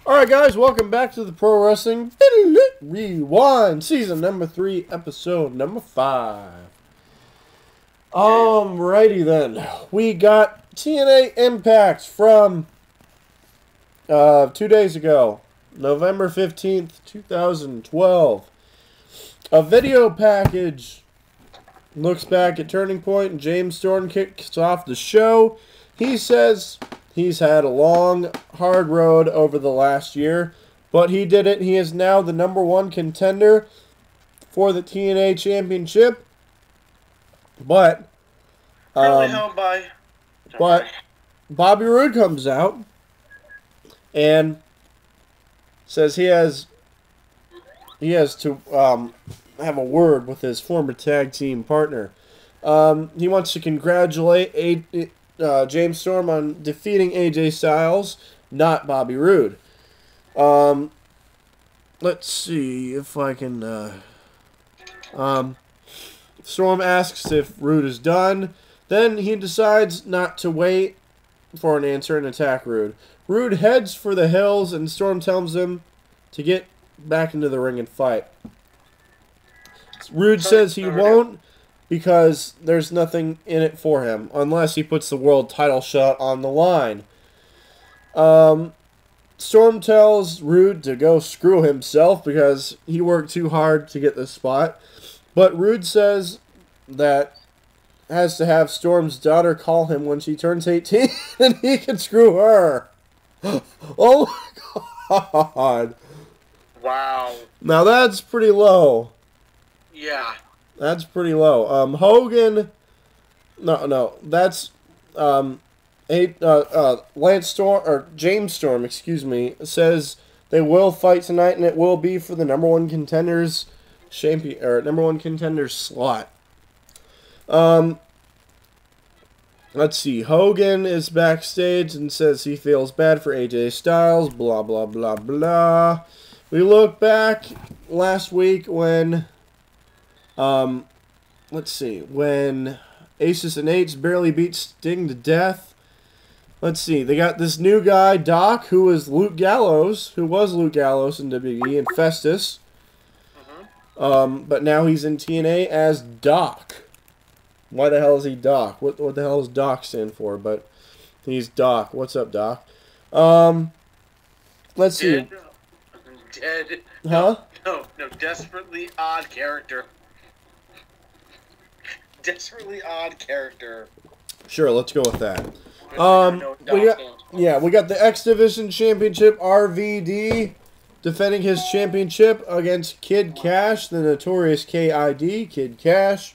Alright guys, welcome back to the Pro Wrestling Rewind, season number 3, episode number 5. Alrighty then, we got TNA Impact from 2 days ago, November 15th, 2012. A video package looks back at Turning Point, and James Storm kicks off the show. He says he's had a long, hard road over the last year, but he did it. He is now the #1 contender for the TNA Championship. But, held by. But Bobby Roode comes out and says he has to have a word with his former tag team partner. He wants to congratulate James Storm on defeating AJ Styles, not Bobby Roode. Let's see if I can... Storm asks if Roode is done. Then he decides not to wait for an answer and attack Roode. Roode heads for the hills, and Storm tells him to get back into the ring and fight. Roode says he won't, because there's nothing in it for him, unless he puts the world title shot on the line. Storm tells Roode to go screw himself, because he worked too hard to get this spot. But Roode says that has to have Storm's daughter call him when she turns 18, and he can screw her. Oh my god. Wow. Now that's pretty low. Yeah. That's pretty low. Hogan. No. That's Lance Storm or James Storm, excuse me, says they will fight tonight, and it will be for the #1 contenders champion or #1 contenders slot. Let's see. Hogan is backstage and says he feels bad for AJ Styles. Blah blah blah blah. We look back last week when. Let's see, when Aces and Eights barely beat Sting to death. Let's see, they got this new guy, Doc, who was Luke Gallows in WWE, and Festus. But now he's in TNA as Doc. Why the hell is he Doc? What the hell does Doc stand for? But he's Doc. What's up, Doc? Let's see. Dead. Huh? No, desperately odd character. Desperately odd character. Sure, let's go with that. We got the X Division Championship, RVD, defending his championship against Kid Cash, the notorious KID, Kid Cash.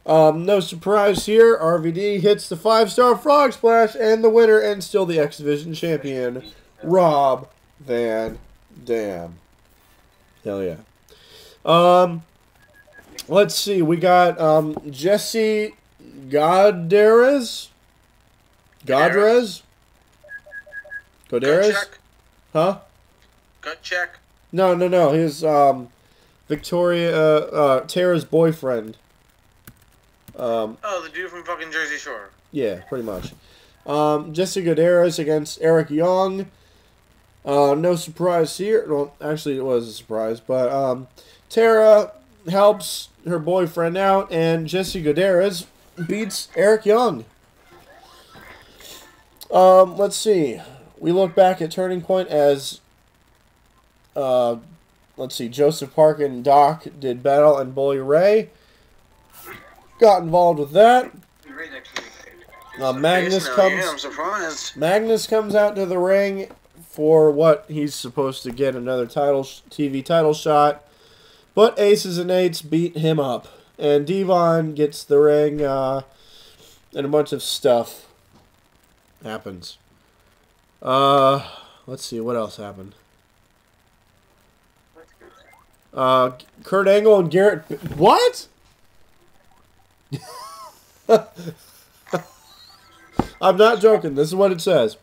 No surprise here, RVD hits the 5-star frog splash, and the winner and still the X Division champion, Rob Van Dam. Hell yeah. Let's see, we got Jesse Godares? Huh? Gut check. No. He's Victoria Tara's boyfriend. The dude from fucking Jersey Shore. Yeah, pretty much. Jesse Godares against Eric Young. No surprise here. Well, actually it was a surprise, but Tara helps her boyfriend out, and Jesse Godares beats Eric Young. Let's see. We look back at Turning Point as, let's see, Joseph Park and Doc did battle, and Bully Ray got involved with that. Magnus comes out to the ring for what he's supposed to get, another TV title shot. But Aces and Eights beat him up. And Devon gets the ring, and a bunch of stuff happens. Let's see, what else happened? Kurt Angle and Garrett... What? I'm not joking. This is what it says.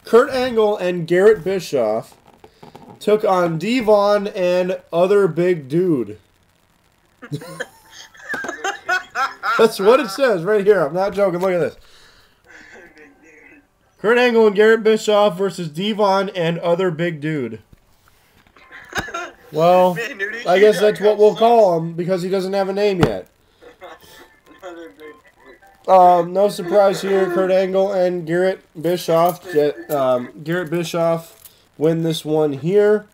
Kurt Angle and Garrett Bischoff took on Devon and other big dude. That's what it says right here. I'm not joking. Look at this. Kurt Angle and Garrett Bischoff versus Devon and other big dude. Well, Man, dude, I guess that's what we'll call him because he doesn't have a name yet. No surprise here. Kurt Angle and Garrett Bischoff. Garrett Bischoff win this one here.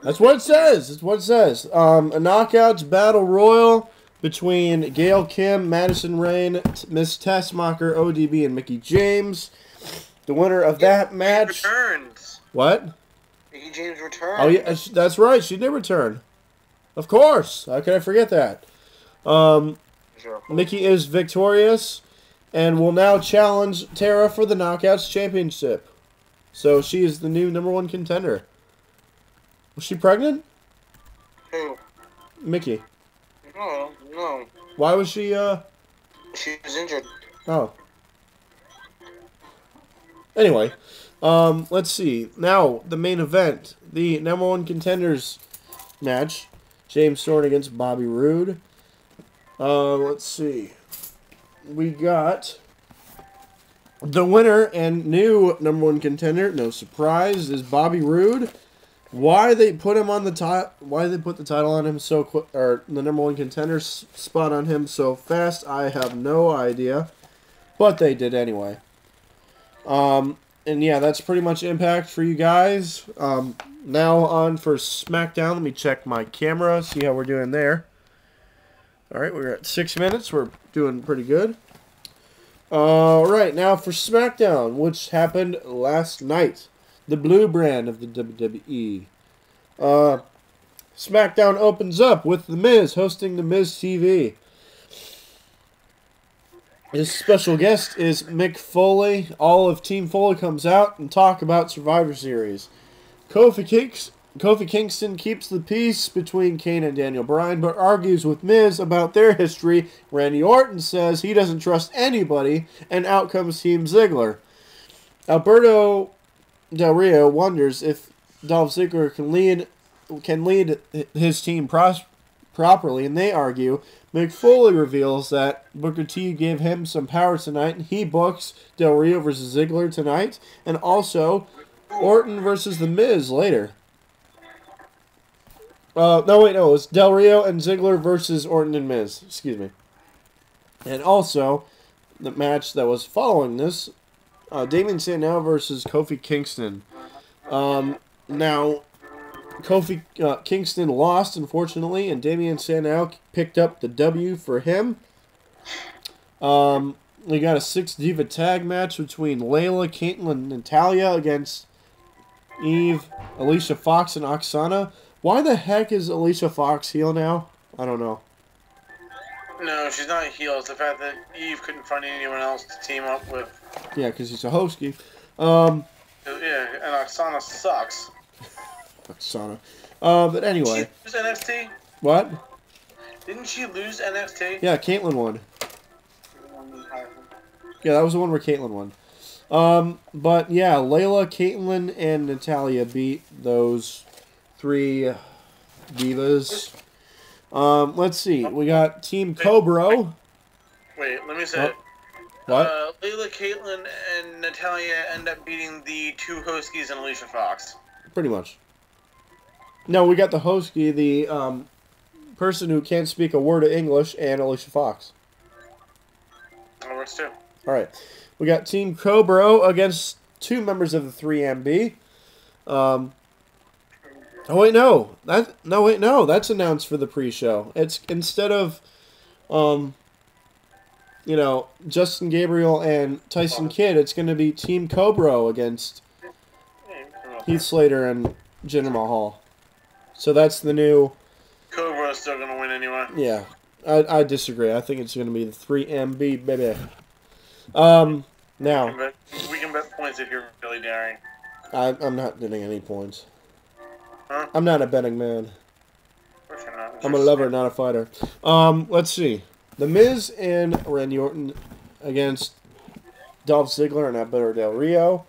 That's what it says. That's what it says. A knockouts battle royal between Gail Kim, Madison Rayne, Miss Tessmacher, ODB, and Mickie James. The winner of that match. Returns. What? Mickie James returns. Oh yeah, that's right. She did return. Of course. How could I forget that? Mickie is victorious and will now challenge Tara for the Knockouts Championship. So she is the new #1 contender. Was she pregnant? Who? Mickie. No. Why was she, She was injured. Oh. Anyway, let's see. Now, the main event. The #1 contenders match. James Storm against Bobby Roode. Let's see. We got the winner and new #1 contender. No surprise, is Bobby Roode. Why they put him on the top? Why they put the title on him so quick, or the #1 contender spot on him so fast? I have no idea, but they did anyway. And yeah, that's pretty much Impact for you guys. Now on for SmackDown. Let me check my camera, see how we're doing there. All right, we're at 6 minutes. We're doing pretty good. All right, now for SmackDown, which happened last night. The blue brand of the WWE. SmackDown opens up with The Miz hosting The Miz TV. His special guest is Mick Foley. All of Team Foley comes out and talk about Survivor Series. Kofi Kingston keeps the peace between Kane and Daniel Bryan, but argues with Miz about their history. Randy Orton says he doesn't trust anybody, and out comes Team Ziggler. Alberto Del Rio wonders if Dolph Ziggler can lead his team properly, and they argue. Mick Foley reveals that Booker T gave him some power tonight, and he books Del Rio versus Ziggler tonight, and also Orton versus The Miz later. No, it's Del Rio and Ziggler versus Orton and Miz. Excuse me. And also, the match that was following this, Damien Sandow versus Kofi Kingston. Now, Kofi Kingston lost, unfortunately, and Damien Sandow picked up the W for him. We got a 6-diva tag match between Layla, Caitlyn, and Natalya against Eve, Alicia Fox, and Oksana. Why the heck is Alicia Fox heel now? I don't know. No, she's not a heel. It's the fact that Eve couldn't find anyone else to team up with. Yeah, because he's a hosky. Yeah, and Oksana sucks. Oksana. But anyway. Did she lose NXT? What? Didn't she lose NXT? Yeah, Caitlyn won. Yeah, that was the one where Caitlyn won. But yeah, Layla, Caitlyn, and Natalya beat those 3 divas. Let's see. We got Team Cobra. Wait, let me say it. What? Layla, Caitlyn, and Natalya end up beating the 2 Huskies and Alicia Fox. Pretty much. No, we got the Hosky, the person who can't speak a word of English, and Alicia Fox. That works too. Alright. We got Team Cobra against 2 members of the 3MB. Oh wait, no. That's announced for the pre-show. It's instead of Justin Gabriel and Tyson Kidd, it's going to be Team Cobra against Heath Slater and Jinder Mahal. So that's the new... Cobra's still going to win anyway. Yeah. I disagree. I think it's going to be the 3MB, baby. Now... We can bet points if you're really daring. I'm not getting any points. Huh? I'm not a betting man. Of course you're not. I'm a lover, not a fighter. Let's see. The Miz and Randy Orton against Dolph Ziggler and Alberto Del Rio.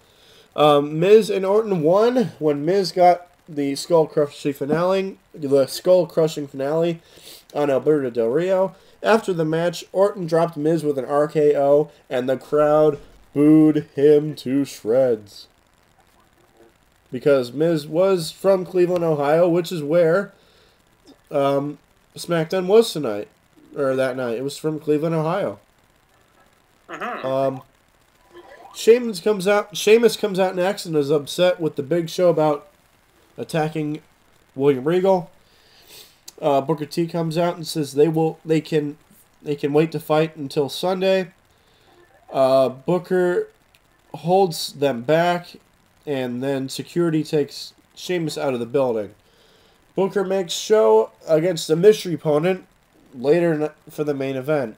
Miz and Orton won when Miz got the skull crushing finale on Alberto Del Rio. After the match, Orton dropped Miz with an RKO, and the crowd booed him to shreds. Because Miz was from Cleveland, Ohio, which is where SmackDown was tonight. Or that night. It was from Cleveland, Ohio. Sheamus comes out next and is upset with the Big Show about attacking William Regal. Booker T comes out and says they can wait to fight until Sunday. Booker holds them back, and then security takes Sheamus out of the building. Booker makes show against a mystery opponent later for the main event.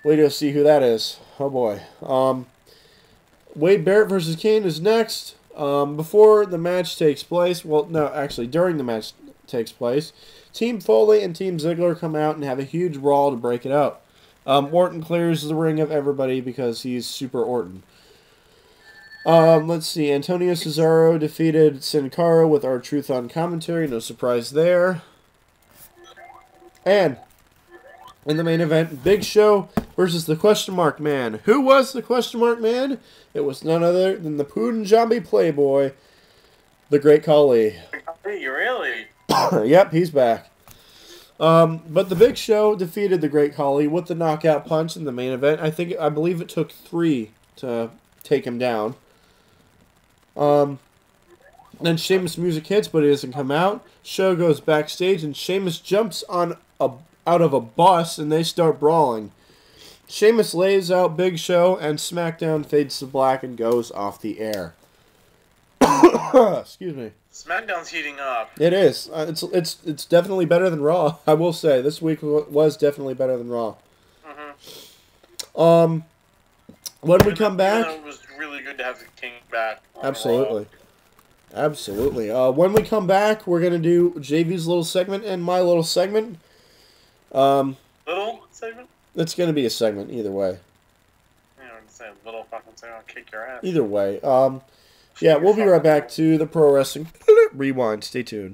Wait to see who that is. Oh boy. Wade Barrett versus Kane is next. Before the match takes place, well, no, actually, during the match takes place, Team Foley and Team Ziggler come out and have a huge brawl to break it up. Orton clears the ring of everybody because he's Super Orton. Let's see. Antonio Cesaro defeated Sin Cara with R-Truth on commentary. No surprise there. And in the main event, Big Show versus the Question Mark Man. Who was the Question Mark Man? It was none other than the Punjabi Playboy, the Great Khali. Really? Yep, he's back. But the Big Show defeated the Great Khali with the knockout punch in the main event. I believe it took 3 to take him down. Then Sheamus' music hits, but it doesn't come out. Show goes backstage, and Sheamus jumps out of a bus, and they start brawling. Sheamus lays out Big Show, and SmackDown fades to black and goes off the air. Excuse me. SmackDown's heating up. It is. It's definitely better than Raw. I will say this week was definitely better than Raw. When we come back, it was really good to have the King back. Absolutely. When we come back, we're gonna do JV's little segment and my little segment. Little segment? It's gonna be a segment either way. You know, say little fucking segment, I'll kick your ass. Either way. Yeah, we'll be right back to the Pro Wrestling Rewind. Stay tuned.